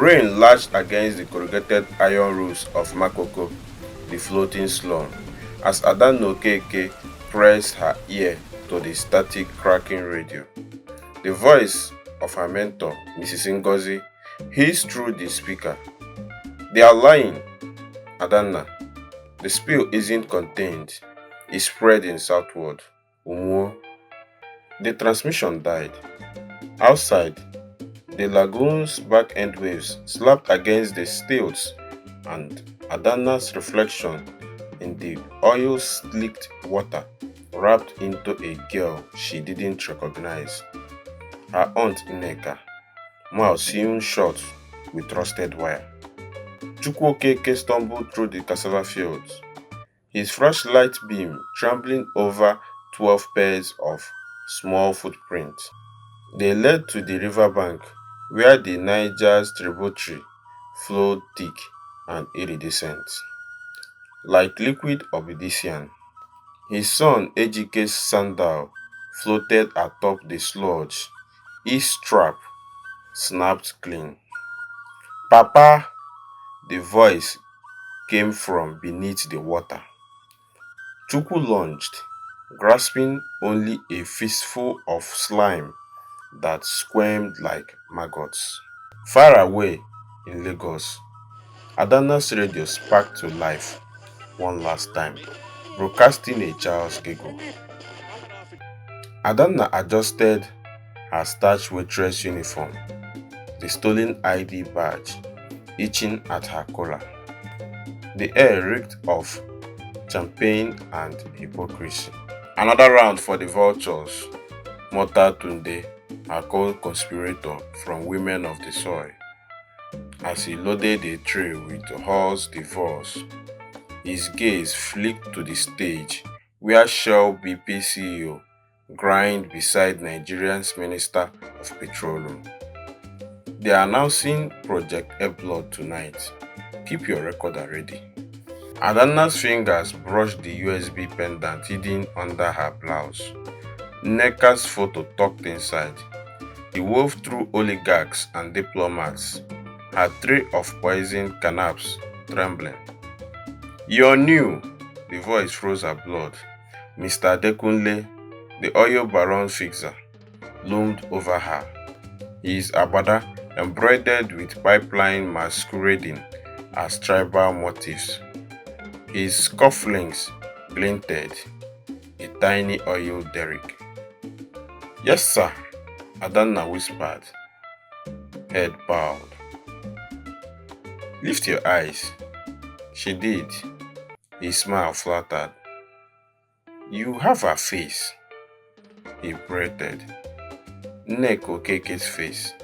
Rain lashed against the corrugated iron roofs of Makoko, the floating slum, as Adanna pressed her ear to the static cracking radio. The voice of her mentor, Mrs. Ngozi, hissed through the speaker. "They are lying, Adanna. The spill isn't contained. It's spreading southward. Umuo." The transmission died. Outside, the lagoon's back-end waves slapped against the stilts, and Adanna's reflection in the oil-slicked water wrapped into a girl she didn't recognize. Her aunt Nneka, mouth sewn shut with rusted wire. Chukwu stumbled through the cassava fields, his flashlight beam trembling over 12 pairs of small footprints. They led to the riverbank where the Niger's tributary flowed thick and iridescent, like liquid obsidian. His son Ejike's sandal floated atop the sludge. His strap snapped clean. "Papa!" The voice came from beneath the water. Chukwu lunged, grasping only a fistful of slime that squirmed like maggots. Far away in Lagos, Adanna's radio sparked to life one last time, broadcasting a child's giggle. Adanna adjusted her starch waitress uniform, the stolen ID badge itching at her collar. The air reeked of champagne and hypocrisy. Another round for the vultures, muttered Tunde, her co-conspirator from Women of the Soil, as he loaded a tray with horse divorce. His gaze flicked to the stage where Shell BP CEO grinned beside Nigeria's Minister of Petroleum. They are announcing Project Blood tonight. Keep your recorder ready. Adanna's fingers brushed the USB pendant hidden under her blouse. Nneka's photo tucked inside. He wove through oligarchs and diplomats, her tray of poisoned canapes trembling. "You're new," the voice froze her blood. Mr. Dekunle, the oil baron fixer, loomed over her, his agbada embroidered with pipeline masquerading as tribal motifs. His cufflinks glinted, a tiny oil derrick. "Yes, sir," Adanna whispered, head bowed. "Lift your eyes." She did. His smile flattered. "You have her face," he breathed. Nneko's face.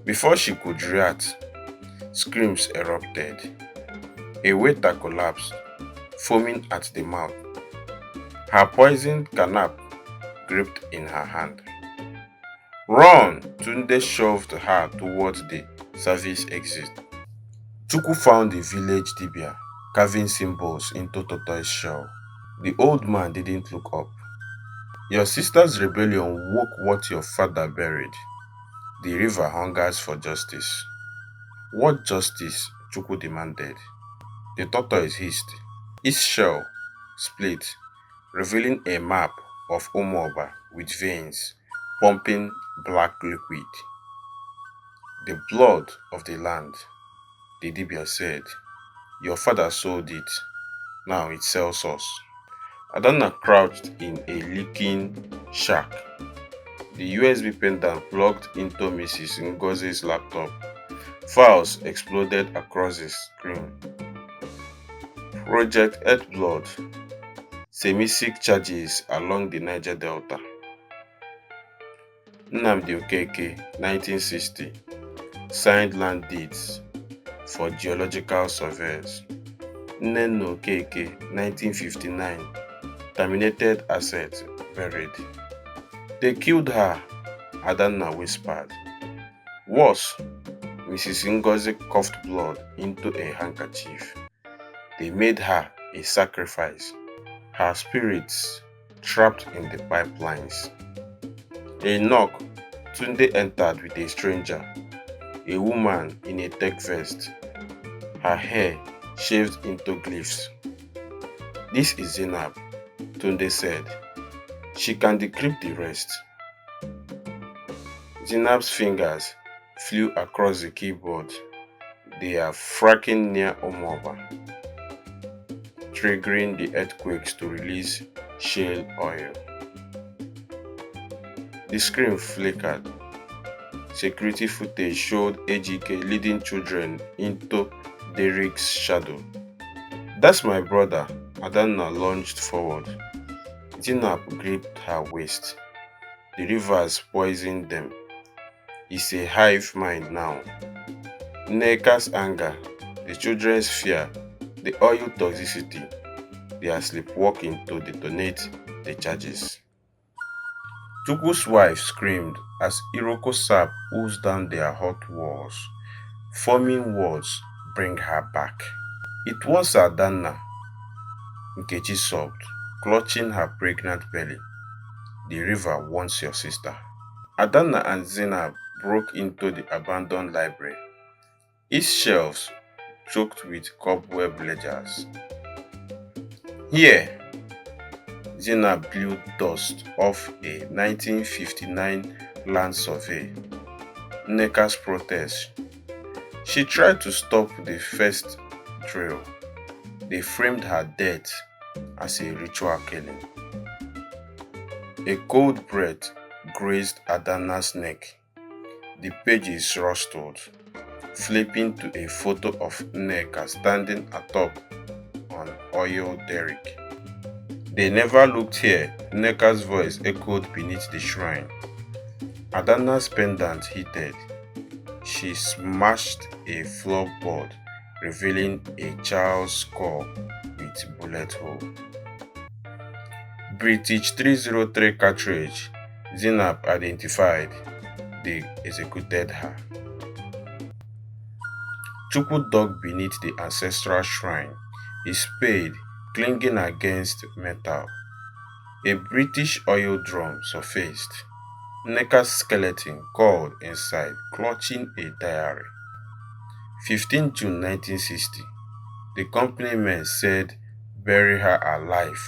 Before she could react, screams erupted. A waiter collapsed, foaming at the mouth. Her poisoned canap gripped in her hand. "Run!" Tunde shoved her towards the service exit. Chukwu found the village dibia carving symbols into tortoise shell. The old man didn't look up. "Your sister's rebellion woke what your father buried. The river hungers for justice." "What justice?" Chukwu demanded. The tortoise hissed. Its shell split, revealing a map of Umuoba with veins pumping black liquid. "The blood of the land," the dibia said. "Your father sold it. Now it sells us." Adanna crouched in a leaking shack. The USB pendant plugged into Mrs. Ngozi's laptop. Files exploded across the screen. Project Blood. Semisig charges along the Niger Delta. Nnamdi Okeke, 1960. Signed land deeds for geological surveys. Nnenna Okeke, 1959. Terminated assets buried. "They killed her," Adanna whispered. Worse, Mrs. Ngozi coughed blood into a handkerchief. "They made her a sacrifice. Her spirits trapped in the pipelines." A knock. Tunde entered with a stranger. a woman in a tech vest, her hair shaved into glyphs. "This is Zainab," Tunde said. "She can decrypt the rest." Zainab's fingers flew across the keyboard. "They are fracking near Umuoba, triggering the earthquakes to release shale oil." The screen flickered. Security footage showed Ejike leading children into Derek's shadow. "That's my brother," Adanna lunged forward. Zainab gripped her waist. "The rivers poisoned them. It's a hive mind now." Nneka's anger, the children's fear, the oil toxicity, they are sleepwalking to detonate the charges. Chukwu's wife screamed as Iroko sap oozed down their hot walls. Forming words, "Bring her back." "It was Adanna," Nkechi sobbed, clutching her pregnant belly. "The river wants your sister." Adanna and Zainab broke into the abandoned library, its shelves choked with cobweb ledgers. "Here," Zainab blew dust off a 1959 land survey. Nneka's protest. She tried to stop the first drill. They framed her death as a ritual killing. A cold breath grazed Adanna's neck. The pages rustled, flipping to a photo of Nneka standing atop an oil derrick. "They never looked here," Nneka's voice echoed beneath the shrine. Adanna's pendant heated. She smashed a floorboard, revealing a child's skull with bullet hole. British 303 cartridge, Zainab identified. They executed her. Chukwu dug beneath the ancestral shrine, his spade clinging against metal. A British oil drum surfaced. Nneka's skeleton crawled inside, clutching a diary. 15 June 1960. The company men said, "Bury her alive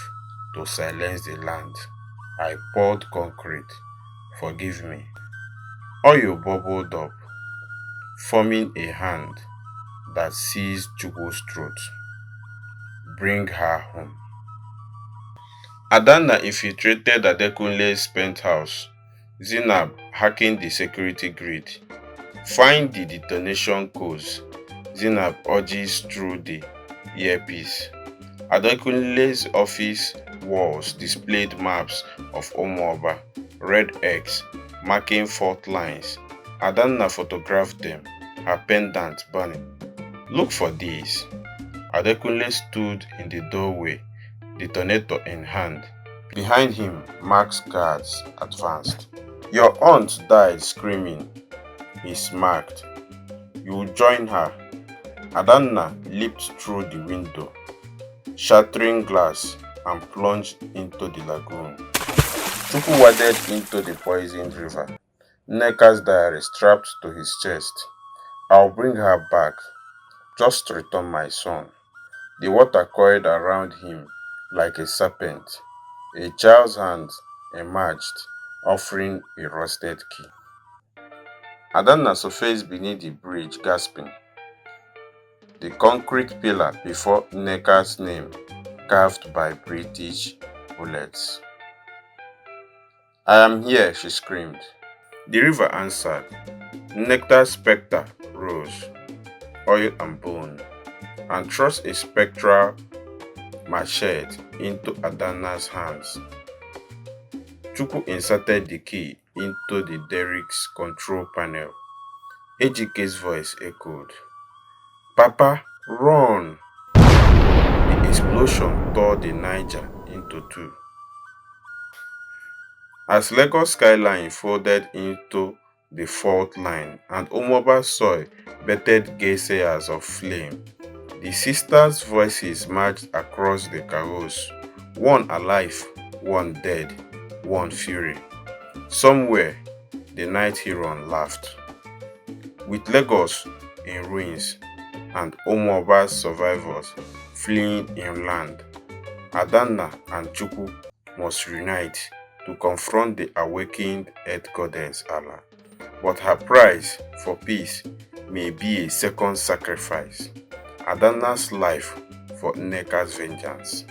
to silence the land. I poured concrete. Forgive me." Oil bubbled up, forming a hand that seized Chukwu's throat. "Bring her home." Adanna infiltrated Adekunle's penthouse. Zainab hacking the security grid. "Find the detonation codes," Zainab urges through the earpiece. Adekunle's office walls displayed maps of Umuoba, red X, marking fault lines. Adanna photographed them, her pendant burning. "Look for these." Adekunle stood in the doorway, detonator in hand. Behind him, Mark's guards advanced. "Your aunt died screaming," he smirked. "You will join her." Adanna leaped through the window, shattering glass, and plunged into the lagoon. Chukwu waded into the poisoned river. Nneka's diary strapped to his chest. "I'll bring her back. Just return my son." The water coiled around him like a serpent. A child's hand emerged, offering a rusted key. Adanna surfaced beneath the bridge, gasping. The concrete pillar before Nneka's name, carved by British bullets. "I am here," she screamed. The river answered. Nectar's spectre rose, oil and bone, and thrust a spectral machete into Adanna's hands. Chukwu inserted the key into the derrick's control panel. Ejike's voice echoed. "Papa, run!" The explosion tore the Niger into two. As Lagos skyline folded into the fault line and Umuoba soil bathed geysers of flame, the sisters' voices marched across the chaos, one alive, one dead, one fury. Somewhere, the night heron laughed. With Lagos in ruins and Umuoba's survivors fleeing inland, Adanna and Chukwu must unite to confront the awakened earth goddess Allah. But her price for peace may be a second sacrifice, Adanna's life for Nneka's vengeance.